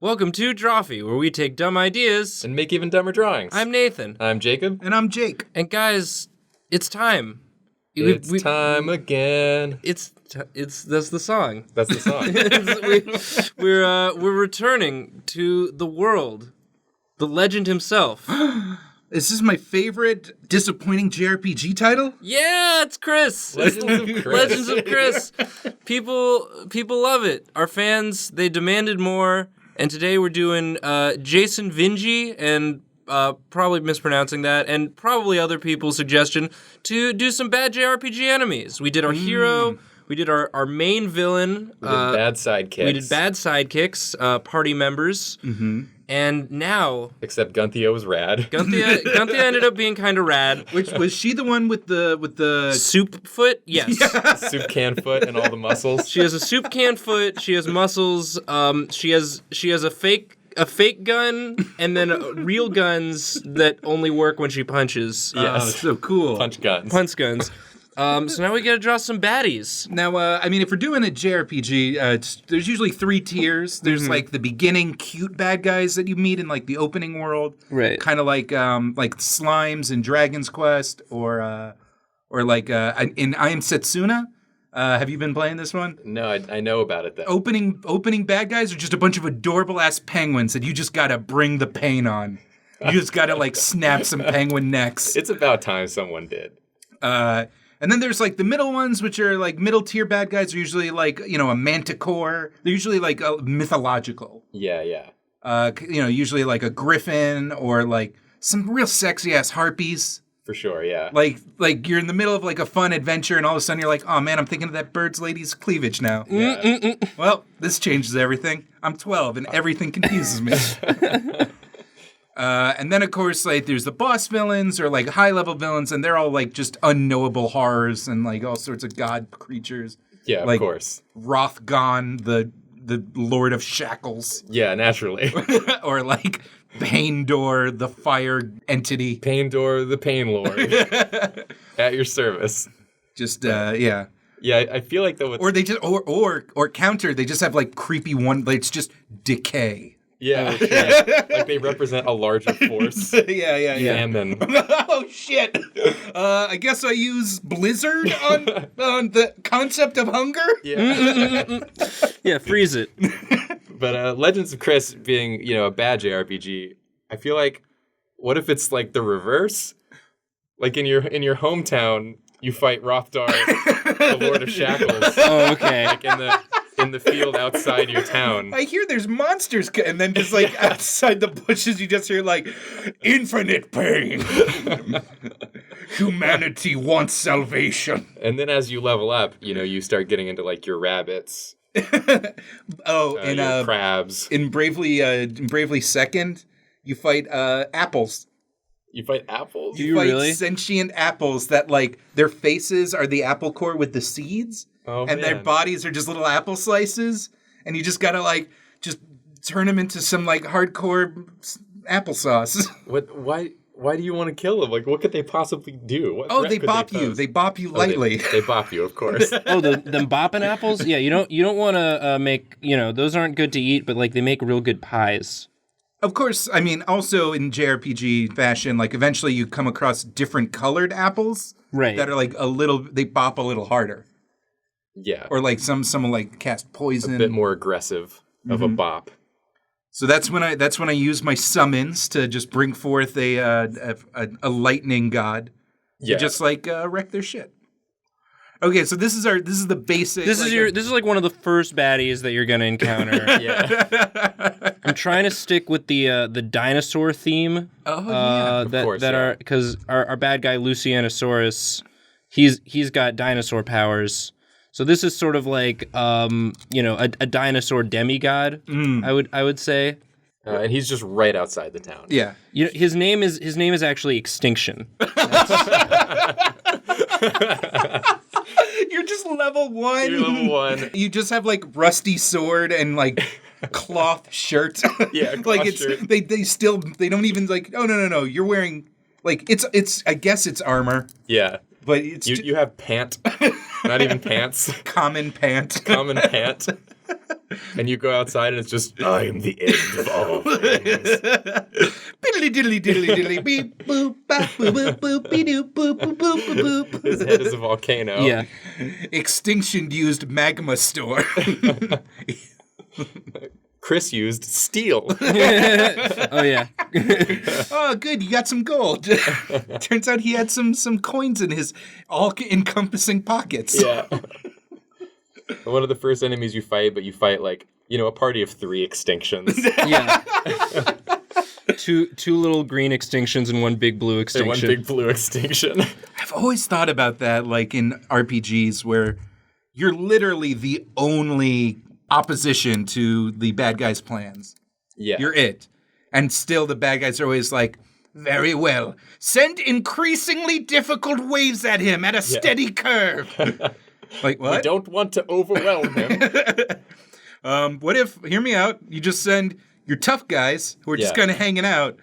Welcome to Drawfee, where we take dumb ideas and make even dumber drawings. I'm Nathan. I'm Jacob. And I'm Jake. And guys, it's time. It's time again. That's the song. That's the song. We're returning to the world, the legend himself. This is my favorite disappointing JRPG title. Yeah, it's Krys. Legends of Krys. Legends of Krys. People love it. Our fans, they demanded more. And today we're doing Jason Vinji, and probably mispronouncing that, and probably other people's suggestion to do some bad JRPG enemies. We did our hero, we did our main villain. We did bad sidekicks. We did bad sidekicks, party members. Mm-hmm. And now... Except Gunthia was rad. Gunthia ended up being kind of rad. Which was she the one with the soup foot? Yes. Yeah. Soup can foot and all the muscles. She has a soup can foot. She has muscles. She has a fake gun, and then real guns that only work when she punches. Yes. Oh, so cool. Punch guns. Punch guns. So now we gotta draw some baddies. Now, if we're doing a JRPG, there's usually 3 tiers. There's like the beginning cute bad guys that you meet in like the opening world, Right. Kind of like Slimes in Dragon's Quest, or like in I Am Setsuna. Have you been playing this one? No, I know about it though. Opening bad guys are just a bunch of adorable ass penguins that you just gotta bring the pain on. You just gotta like snap some penguin necks. It's about time someone did. And then there's like the middle ones, which are like middle tier bad guys. Are usually like a manticore. They're usually like mythological. Yeah. Usually like a griffin or like some real sexy ass harpies. For sure, yeah. Like you're in the middle of like a fun adventure, and all of a sudden you're like, oh man, I'm thinking of that bird's lady's cleavage now. Yeah. Well, this changes everything. I'm 12 and everything confuses me. And then, of course, like there's the boss villains or like high-level villains, and they're all like just unknowable horrors and like all sorts of god creatures. Yeah, like of course. Rothgon, the Lord of Shackles. Yeah, naturally. Or like Paindor, the fire entity. Paindor, the Pain Lord. At your service. Just, yeah. Yeah, I feel like though. Or they just, or counter, they just have like creepy one, like it's just decay. Yeah, yeah. Like they represent a larger force. Yeah. Famine. Oh shit! I guess I use Blizzard on the concept of hunger. Yeah. Yeah, freeze it. But Legends of Krys being a bad JRPG, I feel like what if it's like the reverse? Like in your hometown, you fight Rothdar, the Lord of Shackles. Oh, okay. Like in the field outside your town. I hear there's monsters, and then just like outside the bushes, you just hear like infinite pain. Humanity wants salvation. And then as you level up, you start getting into like your rabbits. Your crabs. In Bravely Second, you fight apples. You fight apples? You fight really? Sentient apples that like their faces are the apple core with the seeds. Oh, and their bodies are just little apple slices, and you just gotta like just turn them into some like hardcore applesauce. Why do you want to kill them? Like, what could they possibly do? They bop you. They bop you lightly. They bop you, of course. Oh, them bopping apples? Yeah, you don't want to make, those aren't good to eat, but like they make real good pies. Of course, I mean, also in JRPG fashion, like eventually you come across different colored apples, right? That are like they bop a little harder. Yeah. Or like someone like cast poison. A bit more aggressive of a bop. So that's when I use my summons to just bring forth a lightning god. Yeah. To just like wreck their shit. Okay, so this is the basic. This is like one of the first baddies that you're gonna encounter. Yeah. I'm trying to stick with the dinosaur theme. Oh yeah. Of course, are because our bad guy Lucianosaurus, he's got dinosaur powers. So this is sort of like a dinosaur demigod. I would say. And he's just right outside the town. Yeah. His name is actually Extinction. You're just level 1. You're level 1. You just have like rusty sword and like cloth shirt. Yeah, like cloth shirt. they don't even like. Oh no. You're wearing like it's I guess it's armor. Yeah. But it's you have pant. Not even pants. Common pant. Common pant. And you go outside and it's just, I am the end of all things. Biddly diddly diddly diddly beep boop bop boop boop boop be doop boop boop boop boop boop. His head is a volcano. Yeah. Extinction used magma store. Krys used steel. Oh, yeah. Oh, good, you got some gold. Turns out he had some coins in his all-encompassing pockets. Yeah. One of the first enemies you fight, but you fight like, a party of 3 extinctions. Yeah. Two little green extinctions and one big blue And extinction. one big blue extinction. I've always thought about that, like in RPGs, where you're literally the only opposition to the bad guy's plans. Yeah. You're it. And still the bad guys are always like, very well, send increasingly difficult waves at him at a steady curve. Like, what? We don't want to overwhelm him. What if, hear me out, you just send your tough guys who are just kind of hanging out,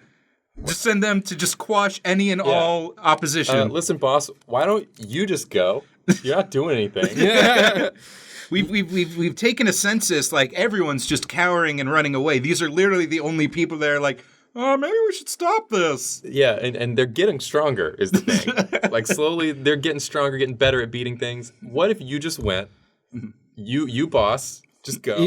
just send them to just quash any and all opposition. Listen, boss, why don't you just go? You're not doing anything. We've taken a census, like everyone's just cowering and running away. These are literally the only people that are like, oh, maybe we should stop this. Yeah, and they're getting stronger is the thing. Like slowly they're getting stronger, getting better at beating things. What if you just went, you boss, just go.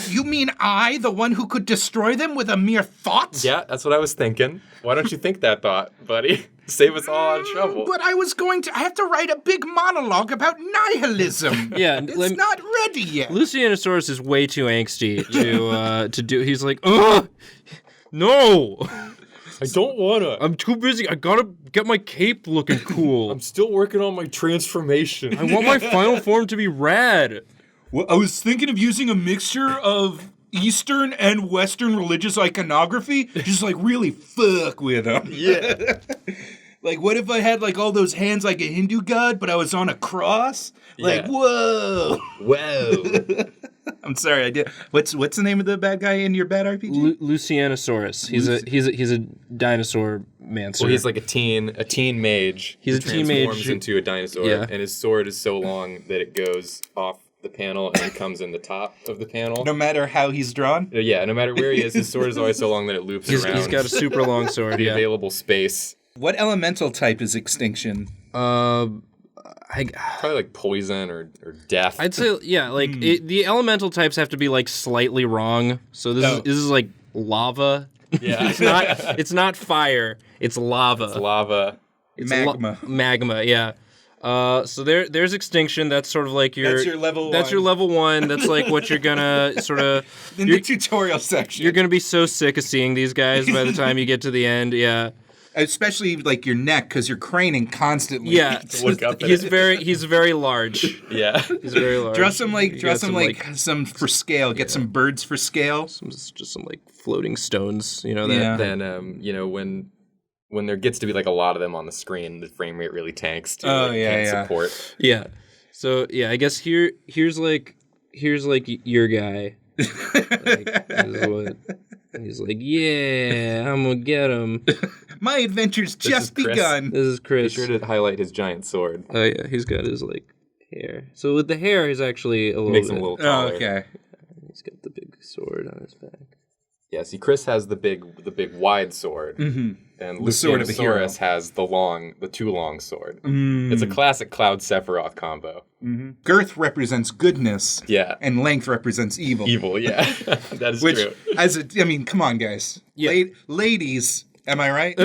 You mean I, the one who could destroy them with a mere thought? Yeah, that's what I was thinking. Why don't you think that thought, buddy? Save us all out of trouble. But I have to write a big monologue about nihilism. Yeah, It's not ready yet. Lucianosaurus is way too angsty to do. He's like, ugh, no, I don't wanna. I'm too busy. I gotta get my cape looking cool. I'm still working on my transformation. I want my final form to be rad. Well, I was thinking of using a mixture of Eastern and Western religious iconography, just like really fuck with them. Yeah. Like, what if I had like all those hands like a Hindu god, but I was on a cross? Like, Yeah. whoa. Whoa. I'm sorry, I did. What's the name of the bad guy in your bad RPG? Lucianosaurus. He's a dinosaur mancer. Well, he's like a teen mage. He's who a teen mage. transforms into a dinosaur, Yeah. and his sword is so long that it goes off the panel and it comes in the top of the panel. No matter how he's drawn? Yeah, no matter where he is, his sword is always so long that it loops around. He's got a super long sword. the Yeah. available space. What elemental type is extinction? Probably like poison or death. I'd say like the elemental types have to be like slightly wrong. So this is like lava. Yeah. It's not fire. It's lava. It's lava. It's Magma. magma. Yeah. So there's extinction. That's sort of like That's your level That's one. your level 1. That's like what you're gonna sort of. In the tutorial section. You're gonna be so sick of seeing these guys by the time you get to the end. Yeah. Especially like your neck, because you're craning constantly. Yeah. Look up at He's it. very large. Yeah. He's very large. Draw some You got some for scale. Get some birds for scale. just some like floating stones. You know that. Yeah. Then when there gets to be like a lot of them on the screen, the frame rate really tanks too. Oh, It yeah, can't yeah. support. Yeah. So yeah, I guess here's like your guy. Like, this is what he's like. Yeah, I'm gonna get him. My adventure's is just Chris. begun. This is Be Chris. sure to highlight his giant sword. Oh yeah, he's got his like hair. So with the hair, he's actually a little Makes bit. him a little Oh, taller. okay. He's got the big sword on his back. Yeah, see, Chris has the big wide sword, and The sword of a hero. Lucianosaurus has the too long sword. It's a classic Cloud Sephiroth combo. Girth represents goodness. Yeah, And length represents evil. evil. Yeah, that is Which, true. come on, guys. Yeah. Ladies, am I right?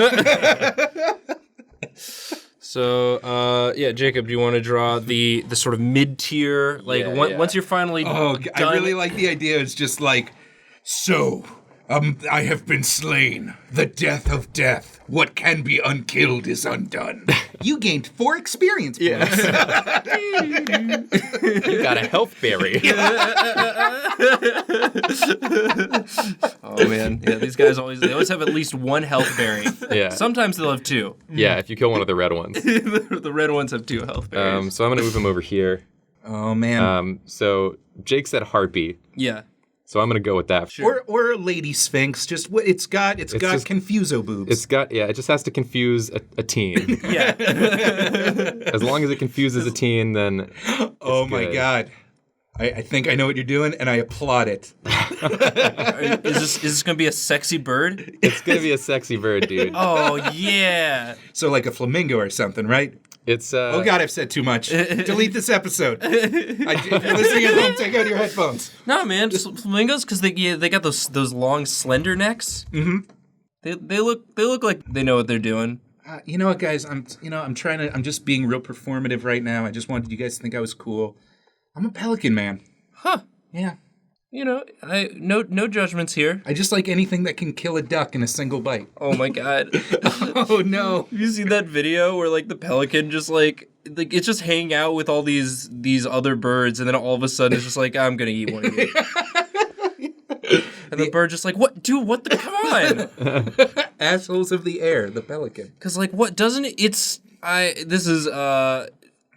So yeah, Jacob, do you want to draw the sort of mid tier like Yeah, yeah. once you're finally Oh, done? I really like the idea. It's just like, so, I have been slain. The death of death. What can be unkilled is undone. You gained 4 experience points. You got a health berry. Oh man, yeah, these guys always have at least 1 health berry. Yeah. Sometimes they'll have 2. Yeah, if you kill one of the red ones. The red ones have 2 health berries. So I'm gonna move him over here. Oh, man. So Jake said harpy, Yeah. so I'm gonna go with that. Or a lady sphinx. Just what it's got just confuso boobs. It just has to confuse a teen. Yeah. As long as it confuses a teen, then oh my good. god. I think I know what you're doing, and I applaud it. Is this gonna be a sexy bird? It's gonna be a sexy bird, dude. Oh yeah. So like a flamingo or something, right? It's Oh God, I've said too much. Delete this episode. If you're listening at home, take out your headphones. No, man, just flamingos because they got those long slender necks. Mm-hmm. They look like they know what they're doing. You know what, guys? I'm just being real performative right now. I just wanted you guys to think I was cool. I'm a pelican man. Huh. Yeah. You know, no judgments here. I just like anything that can kill a duck in a single bite. Oh my God. Oh no. Have you seen that video where like the pelican just like it's just hanging out with all these other birds, and then all of a sudden it's just like, I'm gonna eat one of you. And the bird just like, what, dude? What the? Come on. Assholes of the air, the pelican. Because like, what doesn't it? This is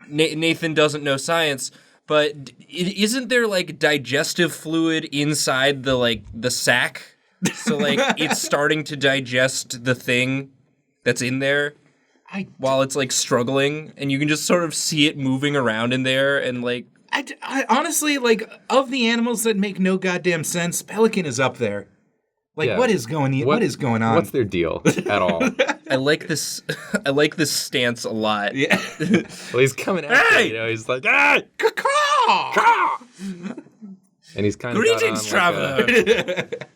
Nathan doesn't know science. But isn't there like digestive fluid inside the sac? So like it's starting to digest the thing that's in there while it's like struggling, and you can just sort of see it moving around in there, and like I honestly, like, of the animals that make no goddamn sense, pelican is up there. Like, Yeah. what is going on? What's their deal at all? I like this stance a lot. Yeah. Well, he's coming at Hey! you, you know, he's like, hey! Caw! And he's kind of Greetings, traveler.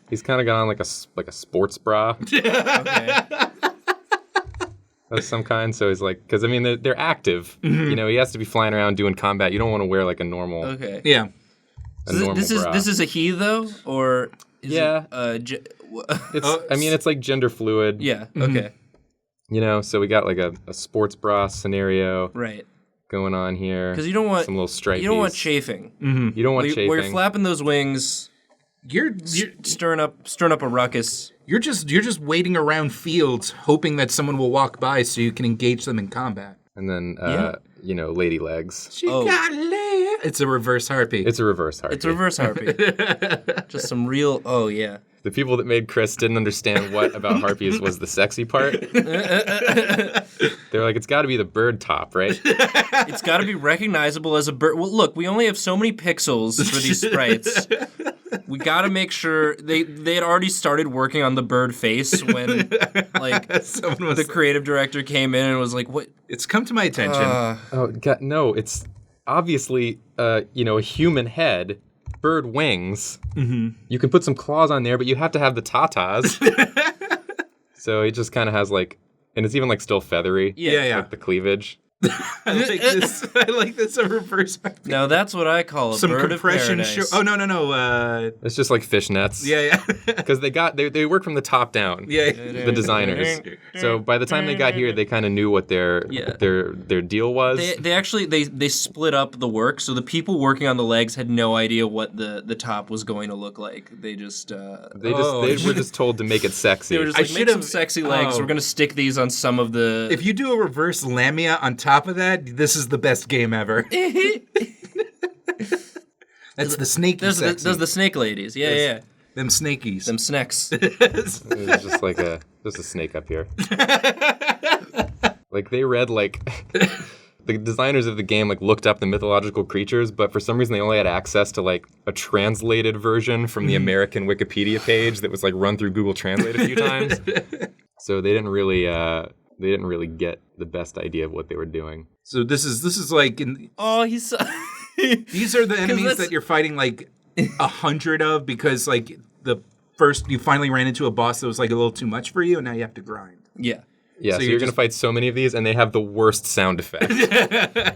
He's kind of got on like a sports bra Okay. of some kind. So he's like, because I mean they're active. Mm-hmm. You know, he has to be flying around doing combat. You don't want to wear like a normal Okay. Yeah. This is a he though, or is Yeah. it, It's like gender fluid. yeah. Okay. You know, so we got like a sports bra scenario Right. going on here. Because you don't want some little stripies. You don't want chafing. You don't want chafing. Where you're flapping those wings, You're stirring up a ruckus. you're just waiting around fields hoping that someone will walk by so you can engage them in combat. And then Yeah. you know, lady legs. She Oh. got leg. It's a reverse harpy. It's a reverse heartbeat. It's reverse harpy. Just some real. Oh yeah. The people that made Krys didn't understand what about harpies was the sexy part. They're like, it's got to be the bird top, right? It's got to be recognizable as a bird. Well, look, we only have so many pixels for these sprites. We got to make sure they had already started working on the bird face when like the creative director came in and was like, "What? It's come to my attention. Oh God, no! It's obviously, you know, a human head, bird wings. Mm-hmm. You can put some claws on there, but you have to have the tatas. So it just kind of has like, and it's even like still feathery. Yeah. Like the cleavage. I like this a reverse harpy. Now that's what I call a Some bird compression. of paradise. Oh no. It's just like fishnets. Yeah. Because they work from the top down. Yeah. The designers. So by the time they got here, they kind of knew what their deal was. They actually they split up the work, so the people working on the legs had no idea what the top was going to look like. They just They were just told to make it sexy. they were just I like, make should've- some sexy legs. oh. We're gonna stick these on some of the. If you do a reverse lamia on top of that, this is the best game ever. That's the snaky There's sexy. the snake ladies. Yeah. Them snakies. Them snacks. There's just like a snake up here. Like they read like the designers of the game like looked up the mythological creatures, but for some reason they only had access to like a translated version from the American Wikipedia page that was like run through Google Translate a few times. So they didn't really get the best idea of what they were doing. So this is like Oh, he's so... these are the enemies that's- that you're fighting like 100 of because like the first you finally ran into a boss that was like a little too much for you, and now you have to grind. Yeah. Yeah, so you're you're gonna just- fight so many of these, and they have the worst sound effect.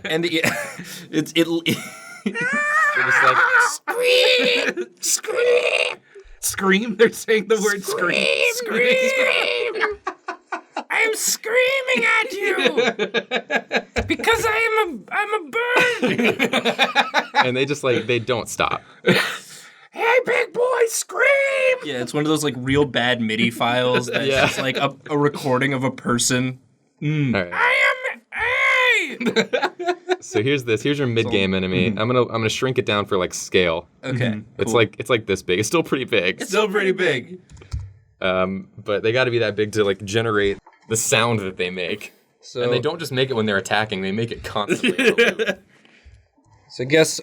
And it's They're just like Scream. They're saying the word scream. Scream! I'm screaming at you because I'm a bird. and they just like they don't stop. Hey, big boy, scream! Yeah, it's one of those like real bad MIDI files that's Yeah. just like a recording of a person. All right. Hey! So here's your mid game enemy. I'm gonna shrink it down for like scale. Okay. It's like this big. It's still pretty big. Still pretty big. But they got to be that big to like generate the sound that they make. So And they don't just make it when they're attacking. They make it constantly. So I guess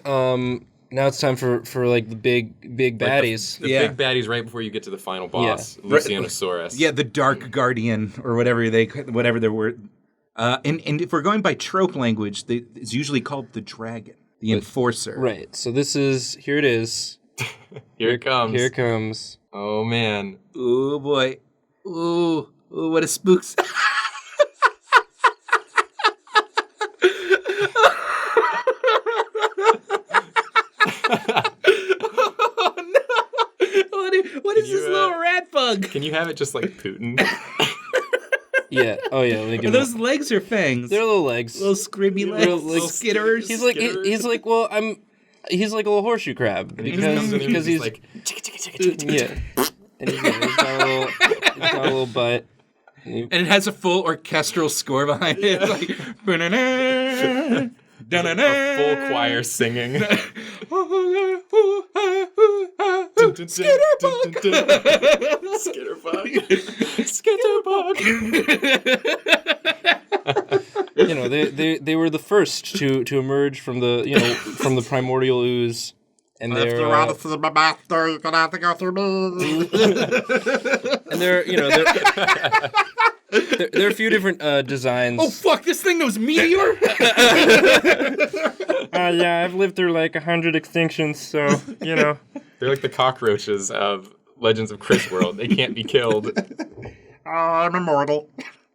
now it's time for like the big baddies. The big baddies right before you get to the final boss, Lucianosaurus. Yeah, the Dark Guardian, or whatever their word. And if we're going by trope language, it's usually called the dragon, the enforcer. Right. So here it is. Here it comes. Here it comes. Oh man. Oh boy. Ooh, what a spooks. What is this little rat bug? Can you have it just like Putin? Yeah. Oh yeah. Are those legs or fangs? They're little legs. Little scribby legs. Little skitters. He's like he's like a little horshoe crab because he's like yeah. And he's got a little butt. And it has a full orchestral score behind it. It's like a full choir singing. Skitterbug. Skitterbug. You know, they were the first to emerge from the primordial ooze. And they're you're gonna have to go through me. and they're there are a few different designs. Oh fuck! This thing knows meteor. Yeah, I've lived through like 100 extinctions, so you know. They're like the cockroaches of Legends of Krys world. They can't be killed. I'm immortal.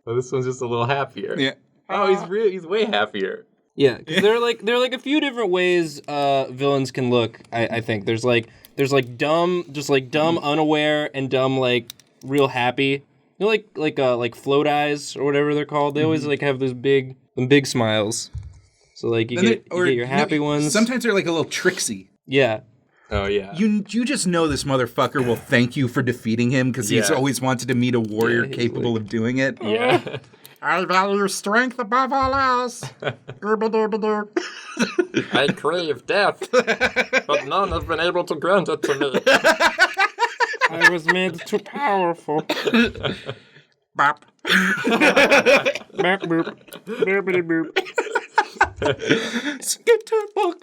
Well, this one's just a little happier. Yeah. Oh, he's way happier. Yeah, 'cause there are like a few different ways villains can look. I think there's dumb, unaware, and dumb like real happy. You know, like float eyes or whatever they're called. They always like have those big smiles. So like you get your happy ones. Sometimes they're like a little tricksy. Yeah. Oh yeah. You just know this motherfucker will thank you for defeating him because he's always wanted to meet a warrior capable of doing it. Yeah. I value strength above all else. I crave death, but none have been able to grant it to me. I was made too powerful. Bop. Bop, boop. Boopity boop. Skitterbug.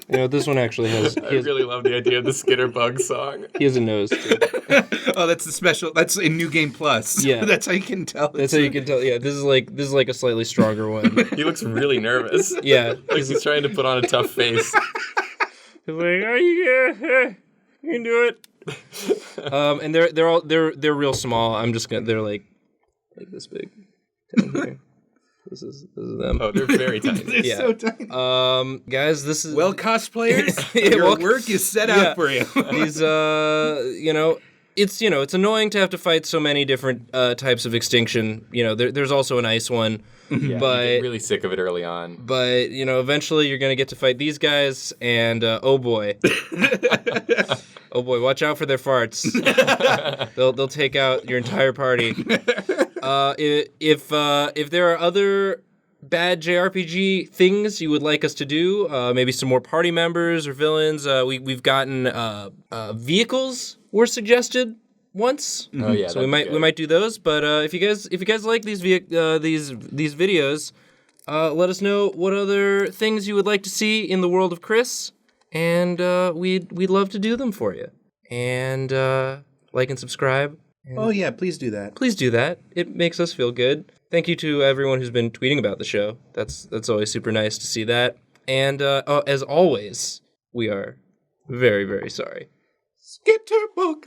You know, this one actually has... I really love the idea of the Skitterbug song. He has a nose, too. Oh, that's the special. That's in New Game Plus. Yeah. That's how you can tell. That's how you can tell. Yeah, this is like a slightly stronger one. He looks really nervous. Yeah. Like he's trying to put on a tough face. He's like, oh yeah, you can do it. And they're real small. They're like this big. Down here. This is them. Oh, they're very tiny. They're so tiny. Guys, this is cosplayers. Your work is set out for you. These, it's annoying to have to fight so many different types of extinction. You know, there's also an ice one. Yeah, but you get really sick of it early on. But you know, eventually you're gonna get to fight these guys, and oh boy, watch out for their farts. They'll take out your entire party. If there are other bad JRPG things you would like us to do, maybe some more party members or villains, we've gotten vehicles were suggested once. Oh yeah, so we might do those. But if you guys like these videos, let us know what other things you would like to see in the world of Krys, and we'd love to do them for you. And like and subscribe. Oh yeah, please do that. Please do that. It makes us feel good. Thank you to everyone who's been tweeting about the show. That's always super nice to see that. And as always, we are very, very sorry. Skitterbug.